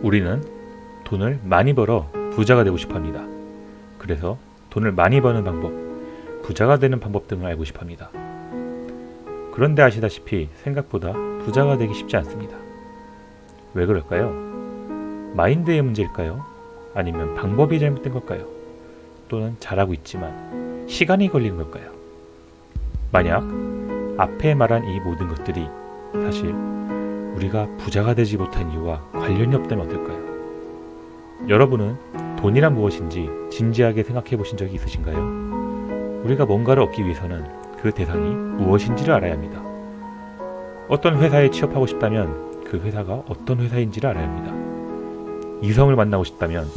우리는 돈을 많이 벌어 부자가 되고 싶어 합니다. 그래서 돈을 많이 버는 방법, 부자가 되는 방법 등을 알고 싶어 합니다. 그런데 아시다시피 생각보다 부자가 되기 쉽지 않습니다. 왜 그럴까요? 마인드의 문제일까요? 아니면 방법이 잘못된 걸까요? 또는 잘하고 있지만 시간이 걸리는 걸까요? 만약 앞에 말한 이 모든 것들이 사실 우리가 부자가 되지 못한 이유와 관련이 없다면 어떨까요? 여러분은 돈이란 무엇인지 진지하게 생각해 보신 적이 있으신가요? 우리가 뭔가를 얻기 위해서는 그 대상이 무엇인지를 알아야 합니다. 어떤 회사에 취업하고 싶다면 그 회사가 어떤 회사인지를 알아야 합니다. 이성을 만나고 싶다면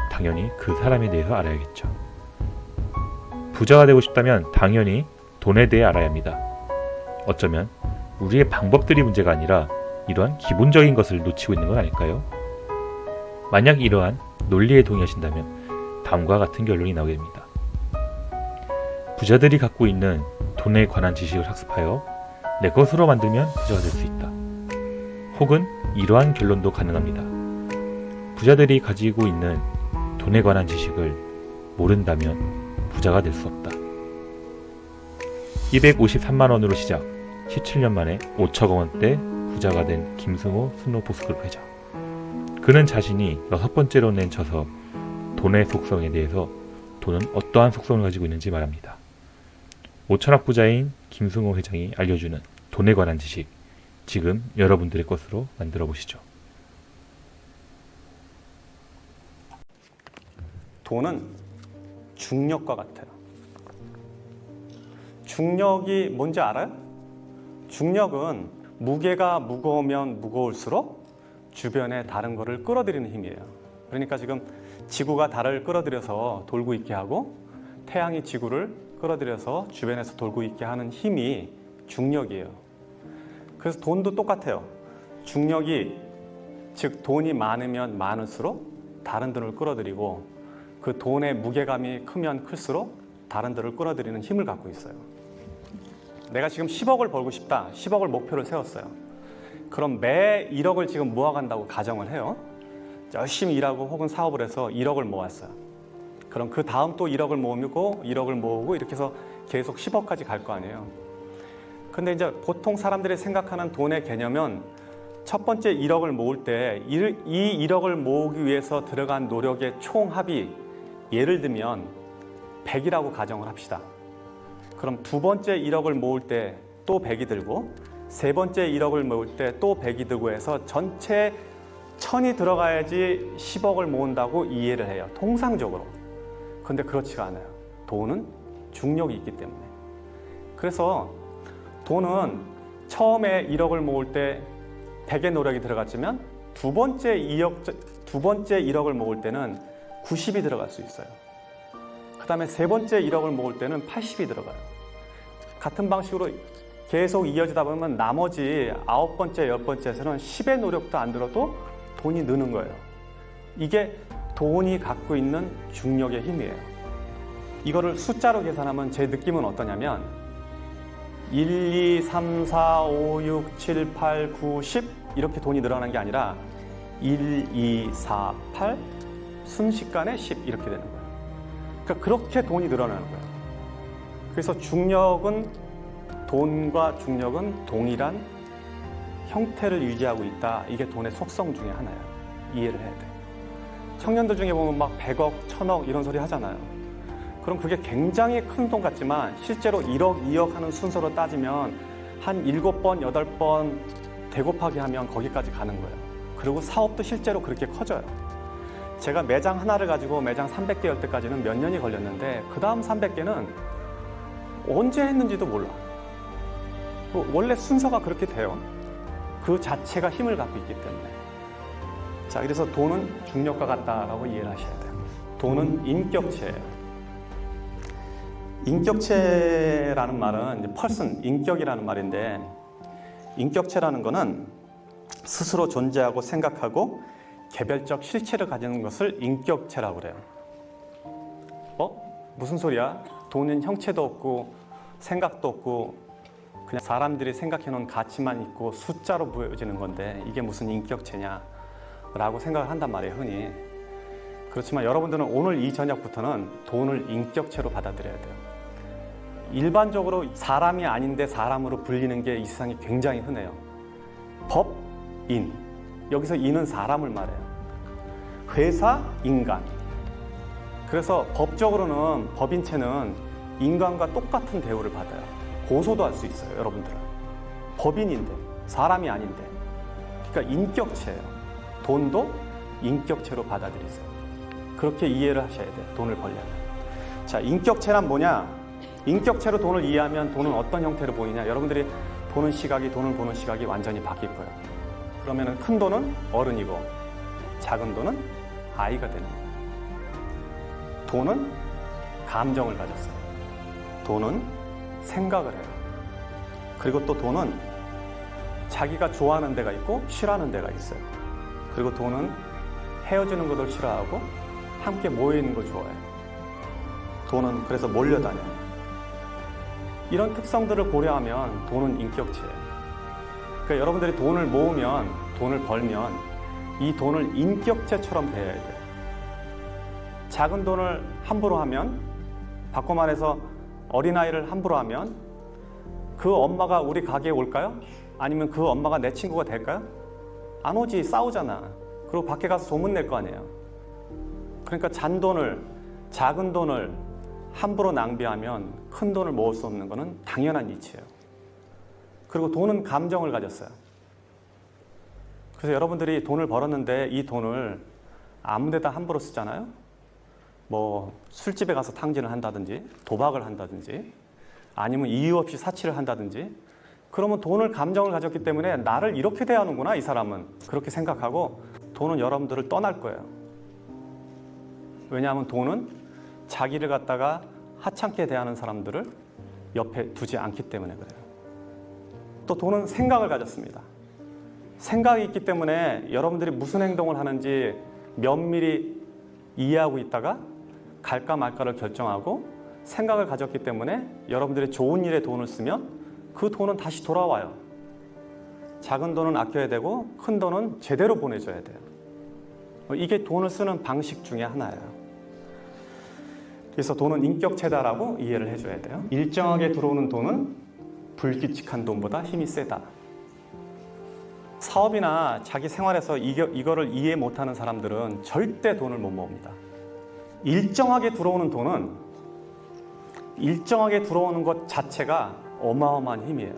당연히 그 사람에 대해서 알아야겠죠. 부자가 되고 싶다면 당연히 돈에 대해 알아야 합니다. 어쩌면 우리의 방법들이 문제가 아니라 이러한 기본적인 것을 놓치고 있는 건 아닐까요? 만약 이러한 논리에 동의하신다면 다음과 같은 결론이 나오게 됩니다. 부자들이 갖고 있는 돈에 관한 지식을 학습하여 내 것으로 만들면 부자가 될 수 있다. 혹은 이러한 결론도 가능합니다. 부자들이 가지고 있는 돈에 관한 지식을 모른다면 부자가 될 수 없다. 253만 원으로 시작, 17년 만에 5천 원대 부자가 된 김승호 스노보스그룹 회장. 그는 자신이 6번째로 낸 저서 돈의 속성에 대해서 돈은 어떠한 속성을 가지고 있는지 말합니다. 5천억 부자인 김승호 회장이 알려주는 돈에 관한 지식, 지금 여러분들의 것으로 만들어 보시죠. 돈은 중력과 같아요. 중력이 뭔지 알아요? 중력은 무게가 무거우면 무거울수록 주변에 다른 것을 끌어들이는 힘이에요. 그러니까 지금 지구가 달을 끌어들여서 돌고 있게 하고 태양이 지구를 끌어들여서 주변에서 돌고 있게 하는 힘이 중력이에요. 그래서 돈도 똑같아요. 중력이, 즉 돈이 많으면 많을수록 다른 돈을 끌어들이고 그 돈의 무게감이 크면 클수록 다른 돈을 끌어들이는 힘을 갖고 있어요. 내가 지금 10억을 벌고 싶다. 10억을 목표를 세웠어요. 그럼 매 1억을 지금 모아간다고 가정을 해요. 열심히 일하고 혹은 사업을 해서 1억을 모았어요. 그럼 그 다음 또 1억을 모으고 1억을 모으고 이렇게 해서 계속 10억까지 갈 거 아니에요. 근데 이제 보통 사람들이 생각하는 돈의 개념은 첫 번째 1억을 모을 때 이 1억을 모으기 위해서 들어간 노력의 총합이 예를 들면 100이라고 가정을 합시다. 그럼 두 번째 1억을 모을 때 또 100이 들고 세 번째 1억을 모을 때 또 100이 들고 해서 전체 1000이 들어가야지 10억을 모은다고 이해를 해요. 통상적으로. 근데 그렇지가 않아요. 돈은 중력이 있기 때문에. 그래서 돈은 처음에 1억을 모을 때 100의 노력이 들어갔지만 두 번째 1억을 모을 때는 90이 들어갈 수 있어요. 그 다음에 세 번째 1억을 모을 때는 80이 들어가요. 같은 방식으로 계속 이어지다 보면 나머지 9번째, 10번째에서는 10의 노력도 안 들어도 돈이 느는 거예요. 이게 돈이 갖고 있는 중력의 힘이에요. 이거를 숫자로 계산하면 제 느낌은 어떠냐면 1, 2, 3, 4, 5, 6, 7, 8, 9, 10 이렇게 돈이 늘어나는 게 아니라 1, 2, 4, 8 순식간에 10 이렇게 되는 거예요. 그러니까 그렇게 돈이 늘어나는 거예요. 그래서 돈과 중력은 동일한 형태를 유지하고 있다. 이게 돈의 속성 중에 하나예요. 이해를 해야 돼. 청년들 중에 보면 막 100억, 1000억 이런 소리 하잖아요. 그럼 그게 굉장히 큰 돈 같지만 실제로 1억, 2억 하는 순서로 따지면 한 7번, 8번 대곱하기 하면 거기까지 가는 거예요. 그리고 사업도 실제로 그렇게 커져요. 제가 매장 하나를 가지고 매장 300개 열 때까지는 몇 년이 걸렸는데 그 다음 300개는 언제 했는지도 몰라. 원래 순서가 그렇게 돼요. 그 자체가 힘을 갖고 있기 때문에. 자, 그래서 돈은 중력과 같다라고 이해를 하셔야 돼요. 돈은 인격체예요. 인격체라는 말은 이제 person, 인격이라는 말인데 인격체라는 거는 스스로 존재하고 생각하고 개별적 실체를 가지는 것을 인격체라고 그래요. 무슨 소리야? 돈은 형체도 없고 생각도 없고 그냥 사람들이 생각해 놓은 가치만 있고 숫자로 보여지는 건데 이게 무슨 인격체냐? 라고 생각을 한단 말이에요, 흔히. 그렇지만 여러분들은 오늘 이 저녁부터는 돈을 인격체로 받아들여야 돼요. 일반적으로 사람이 아닌데 사람으로 불리는 게 이 세상에 굉장히 흔해요. 법인. 여기서 인은 사람을 말해요. 회사, 인간. 그래서 법적으로는 법인체는 인간과 똑같은 대우를 받아요. 고소도 할 수 있어요, 여러분들은. 법인인데, 사람이 아닌데. 그러니까 인격체예요. 돈도 인격체로 받아들이세요. 그렇게 이해를 하셔야 돼요, 돈을 벌려면. 자, 인격체란 뭐냐? 인격체로 돈을 이해하면 돈은 어떤 형태로 보이냐? 여러분들이 보는 시각이, 돈을 보는 시각이 완전히 바뀔 거예요. 그러면 큰 돈은 어른이고 작은 돈은 아이가 되는 거예요. 돈은 감정을 가졌어요. 돈은 생각을 해요. 그리고 또 돈은 자기가 좋아하는 데가 있고 싫어하는 데가 있어요. 그리고 돈은 헤어지는 것을 싫어하고 함께 모여있는 걸 좋아해요. 돈은 그래서 몰려다녀요. 이런 특성들을 고려하면 돈은 인격체예요. 그러니까 여러분들이 돈을 모으면, 돈을 벌면 이 돈을 인격체처럼 대해야 돼요. 작은 돈을 함부로 하면, 바꿔 말해서 어린아이를 함부로 하면 그 엄마가 우리 가게에 올까요? 아니면 그 엄마가 내 친구가 될까요? 안 오지, 싸우잖아. 그리고 밖에 가서 소문낼 거 아니에요. 그러니까 잔돈을, 작은 돈을 함부로 낭비하면 큰 돈을 모을 수 없는 것은 당연한 이치예요. 그리고 돈은 감정을 가졌어요. 그래서 여러분들이 돈을 벌었는데 이 돈을 아무 데다 함부로 쓰잖아요. 뭐 술집에 가서 탕진을 한다든지 도박을 한다든지 아니면 이유 없이 사치를 한다든지, 그러면 돈을 감정을 가졌기 때문에 나를 이렇게 대하는구나 이 사람은, 그렇게 생각하고 돈은 여러분들을 떠날 거예요. 왜냐하면 돈은 자기를 갖다가 하찮게 대하는 사람들을 옆에 두지 않기 때문에 그래요. 또 돈은 생각을 가졌습니다. 생각이 있기 때문에 여러분들이 무슨 행동을 하는지 면밀히 이해하고 있다가 갈까 말까를 결정하고, 생각을 가졌기 때문에 여러분들이 좋은 일에 돈을 쓰면 그 돈은 다시 돌아와요. 작은 돈은 아껴야 되고 큰 돈은 제대로 보내줘야 돼요. 이게 돈을 쓰는 방식 중에 하나예요. 그래서 돈은 인격체다라고 이해를 해줘야 돼요. 일정하게 들어오는 돈은 불규칙한 돈보다 힘이 세다. 사업이나 자기 생활에서 이거를 이해 못하는 사람들은 절대 돈을 못 모읍니다. 일정하게 들어오는 돈은, 일정하게 들어오는 것 자체가 어마어마한 힘이에요.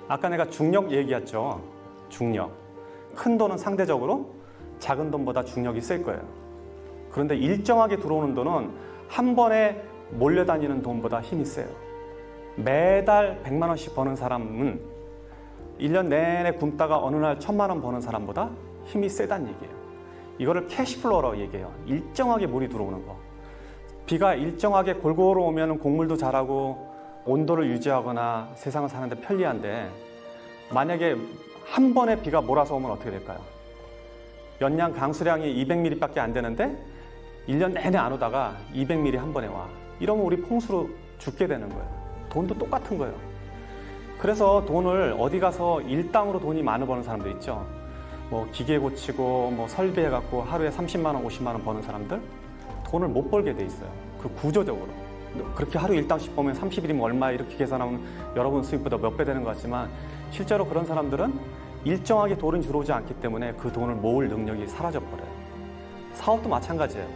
아까 내가 중력 얘기했죠. 중력. 큰 돈은 상대적으로 작은 돈보다 중력이 셀 거예요. 그런데 일정하게 들어오는 돈은 한 번에 몰려다니는 돈보다 힘이 세요. 매달 100만 원씩 버는 사람은 1년 내내 굶다가 어느 날 1000만 원 버는 사람보다 힘이 세다는 얘기예요. 이거를 캐시플로우라고 얘기해요. 일정하게 물이 들어오는 거. 비가 일정하게 골고루 오면 곡물도 자라고 온도를 유지하거나 세상을 사는데 편리한데, 만약에 한 번에 비가 몰아서 오면 어떻게 될까요? 연량 강수량이 200mm밖에 안 되는데 1년 내내 안 오다가 200mm 한 번에 와. 이러면 우리 풍수로 죽게 되는 거예요. 돈도 똑같은 거예요. 그래서 돈을 어디 가서 일당으로 돈이 많이 버는 사람들 있죠. 뭐 기계 고치고 뭐 설비해갖고 하루에 30만 원, 50만 원 버는 사람들, 돈을 못 벌게 돼 있어요. 그 구조적으로. 그렇게 하루 일당씩 보면 30일이면 얼마 이렇게 계산하면 여러분 수입보다 몇 배 되는 것 같지만, 실제로 그런 사람들은 일정하게 돈이 들어오지 않기 때문에 그 돈을 모을 능력이 사라져버려요. 사업도 마찬가지예요.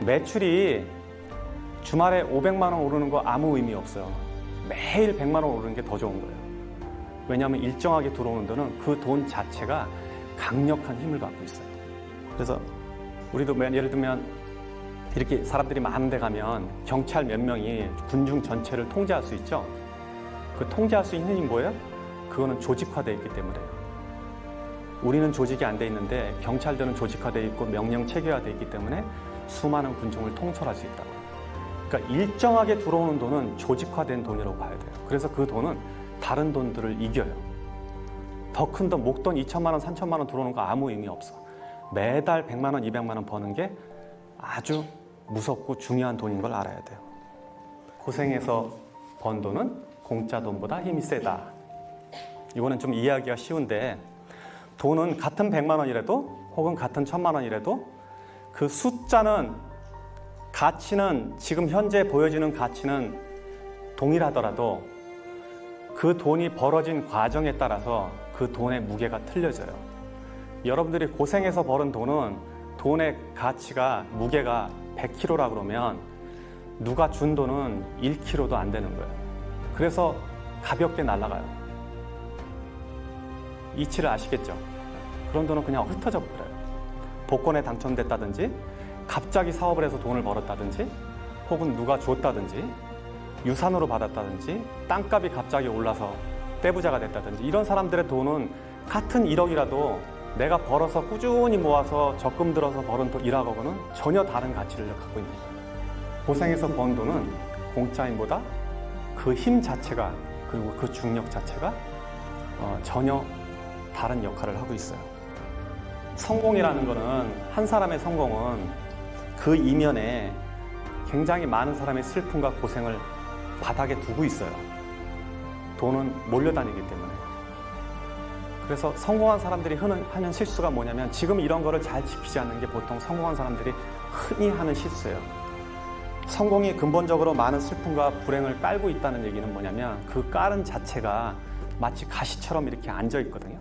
매출이 주말에 500만 원 오르는 거 아무 의미 없어요. 매일 100만 원 오르는 게 더 좋은 거예요. 왜냐하면 일정하게 들어오는 돈은 그 돈 자체가 강력한 힘을 갖고 있어요. 그래서 우리도 예를 들면 이렇게 사람들이 많은 데 가면 경찰 몇 명이 군중 전체를 통제할 수 있죠. 그 통제할 수 있는 힘이 뭐예요? 그거는 조직화되어 있기 때문에요. 우리는 조직이 안 돼 있는데 경찰들은 조직화되어 있고 명령 체계화되어 있기 때문에 수많은 군중을 통솔할 수 있다고. 그러니까 일정하게 들어오는 돈은 조직화된 돈이라고 봐야 돼요. 그래서 그 돈은 다른 돈들을 이겨요. 더 큰 돈, 목돈 2천만 원, 3천만 원 들어오는 거 아무 의미 없어. 매달 100만 원, 200만 원 버는 게 아주 무섭고 중요한 돈인 걸 알아야 돼요. 고생해서 번 돈은 공짜 돈보다 힘이 세다. 이거는 좀 이해하기가 쉬운데, 돈은 같은 100만 원이라도 혹은 같은 1000만 원이라도 그 숫자는 가치는 지금 현재 보여지는 가치는 동일하더라도 그 돈이 벌어진 과정에 따라서 그 돈의 무게가 틀려져요. 여러분들이 고생해서 벌은 돈은 돈의 가치가 무게가 100kg라 그러면 누가 준 돈은 1kg도 안 되는 거예요. 그래서 가볍게 날아가요. 이치를 아시겠죠? 그런 돈은 그냥 흩어져 버려요. 복권에 당첨됐다든지 갑자기 사업을 해서 돈을 벌었다든지 혹은 누가 줬다든지 유산으로 받았다든지 땅값이 갑자기 올라서 떼부자가 됐다든지 이런 사람들의 돈은 같은 1억이라도 내가 벌어서 꾸준히 모아서 적금 들어서 벌은 돈 1억하고는 전혀 다른 가치를 갖고 있는 거예요. 고생해서 번 돈은 공짜인보다 그 힘 자체가 그리고 그 중력 자체가 전혀 다른 역할을 하고 있어요. 성공이라는 거는 한 사람의 성공은 그 이면에 굉장히 많은 사람의 슬픔과 고생을 바닥에 두고 있어요. 돈은 몰려다니기 때문에. 그래서 성공한 사람들이 하는 실수가 뭐냐면 지금 이런 거를 잘 지키지 않는 게 보통 성공한 사람들이 흔히 하는 실수예요. 성공이 근본적으로 많은 슬픔과 불행을 깔고 있다는 얘기는 뭐냐면 그 깔은 자체가 마치 가시처럼 이렇게 앉아 있거든요.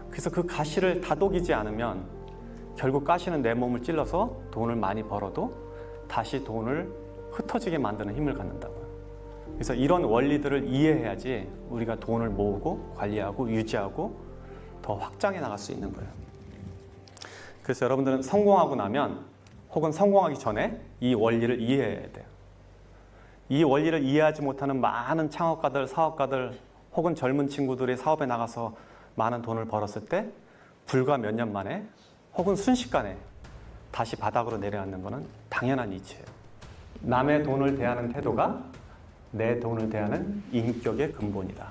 그래서 그 가시를 다독이지 않으면 결국 가시는 내 몸을 찔러서 돈을 많이 벌어도 다시 돈을 흩어지게 만드는 힘을 갖는다고요. 그래서 이런 원리들을 이해해야지 우리가 돈을 모으고 관리하고 유지하고 더 확장해 나갈 수 있는 거예요. 그래서 여러분들은 성공하고 나면 혹은 성공하기 전에 이 원리를 이해해야 돼요. 이 원리를 이해하지 못하는 많은 창업가들, 사업가들 혹은 젊은 친구들이 사업에 나가서 많은 돈을 벌었을 때 불과 몇 년 만에 혹은 순식간에 다시 바닥으로 내려앉는 것은 당연한 이치예요. 남의 돈을 대하는 태도가 내 돈을 대하는 인격의 근본이다.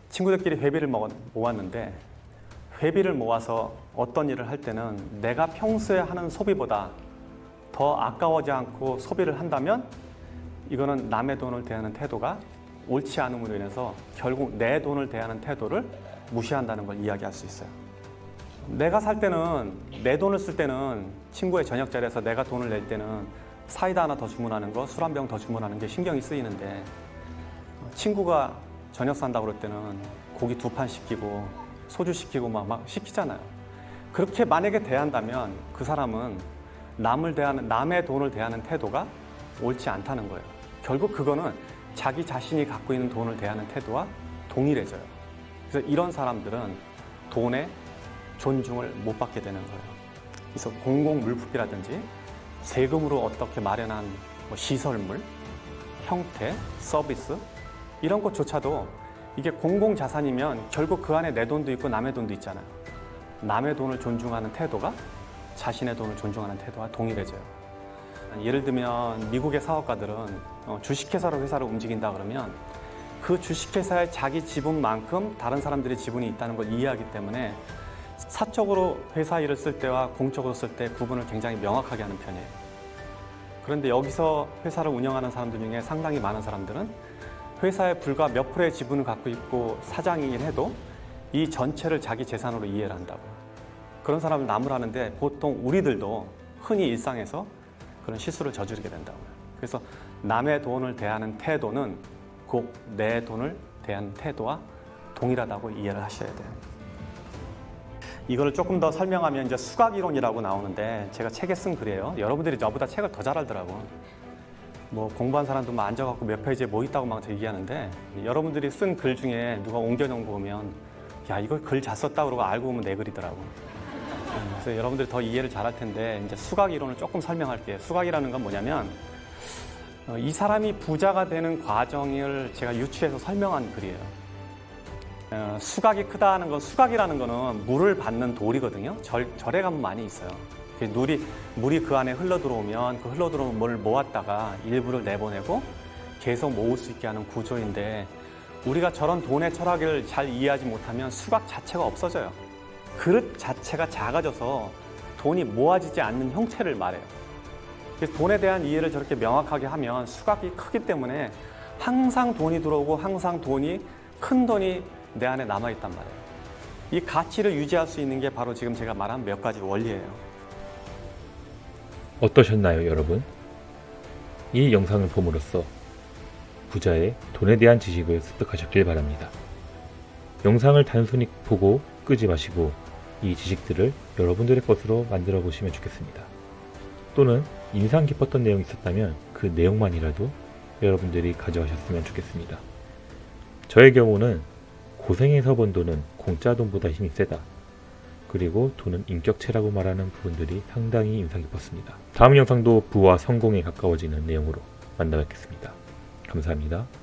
친구들끼리 회비를 모았는데 회비를 모아서 어떤 일을 할 때는 내가 평소에 하는 소비보다 더 아까워지 않고 소비를 한다면 이거는 남의 돈을 대하는 태도가 옳지 않음으로 인해서 결국 내 돈을 대하는 태도를 무시한다는 걸 이야기할 수 있어요. 내가 살 때는 내 돈을 쓸 때는 친구의 저녁 자리에서 내가 돈을 낼 때는 사이다 하나 더 주문하는 거, 술 한 병 더 주문하는 게 신경이 쓰이는데 친구가 저녁 산다고 그럴 때는 고기 2판 시키고 소주 시키고 막 시키잖아요. 그렇게 만약에 대한다면 그 사람은 남의 돈을 대하는 태도가 옳지 않다는 거예요. 결국 그거는 자기 자신이 갖고 있는 돈을 대하는 태도와 동일해져요. 그래서 이런 사람들은 돈에 존중을 못 받게 되는 거예요. 그래서 공공물품이라든지 세금으로 어떻게 마련한 시설물, 형태, 서비스 이런 것조차도 이게 공공자산이면 결국 그 안에 내 돈도 있고 남의 돈도 있잖아요. 남의 돈을 존중하는 태도가 자신의 돈을 존중하는 태도와 동일해져요. 예를 들면 미국의 사업가들은 주식회사로 회사를 움직인다 그러면 그 주식회사의 자기 지분만큼 다른 사람들의 지분이 있다는 걸 이해하기 때문에 사적으로 회사 일을 쓸 때와 공적으로 쓸 때 구분을 굉장히 명확하게 하는 편이에요. 그런데 여기서 회사를 운영하는 사람들 중에 상당히 많은 사람들은 회사에 불과 몇 프로의 지분을 갖고 있고 사장이긴 해도 이 전체를 자기 재산으로 이해를 한다고요. 그런 사람을 나무라는데 보통 우리들도 흔히 일상에서 그런 실수를 저지르게 된다고요. 그래서 남의 돈을 대하는 태도는 꼭 내 돈을 대하는 태도와 동일하다고 이해를 하셔야 돼요. 이거를 조금 더 설명하면 이제 수학이론이라고 나오는데 제가 책에 쓴 글이에요. 여러분들이 저보다 책을 더 잘 알더라고. 뭐 공부한 사람도 막 앉아갖고 몇 페이지에 뭐 있다고 막 얘기하는데 여러분들이 쓴 글 중에 누가 옮겨놓은 거 보면 야 이거 글 잘 썼다 그러고 알고 보면 내 글이더라고. 그래서 여러분들이 더 이해를 잘할 텐데 이제 수학이론을 조금 설명할게요. 수학이라는 건 뭐냐면 이 사람이 부자가 되는 과정을 제가 유추해서 설명한 글이에요. 수각이 크다는 건 수각이라는 거는 물을 받는 돌이거든요. 절에 가면 많이 있어요. 물이 그 안에 흘러 들어오면 그 흘러 들어오는 물을 모았다가 일부를 내보내고 계속 모을 수 있게 하는 구조인데 우리가 저런 돈의 철학을 잘 이해하지 못하면 수각 자체가 없어져요. 그릇 자체가 작아져서 돈이 모아지지 않는 형태를 말해요. 그래서 돈에 대한 이해를 저렇게 명확하게 하면 수각이 크기 때문에 항상 돈이 들어오고 항상 큰 돈이 내 안에 남아있단 말이에요. 이 가치를 유지할 수 있는 게 바로 지금 제가 말한 몇 가지 원리예요. 어떠셨나요, 여러분? 이 영상을 봄으로써 부자의 돈에 대한 지식을 습득하셨길 바랍니다. 영상을 단순히 보고 끄지 마시고 이 지식들을 여러분들의 것으로 만들어 보시면 좋겠습니다. 또는 인상 깊었던 내용이 있었다면 그 내용만이라도 여러분들이 가져가셨으면 좋겠습니다. 저의 경우는 고생해서 번 돈은 공짜 돈보다 힘이 세다. 그리고 돈은 인격체라고 말하는 부분들이 상당히 인상 깊었습니다. 다음 영상도 부와 성공에 가까워지는 내용으로 만나 뵙겠습니다. 감사합니다.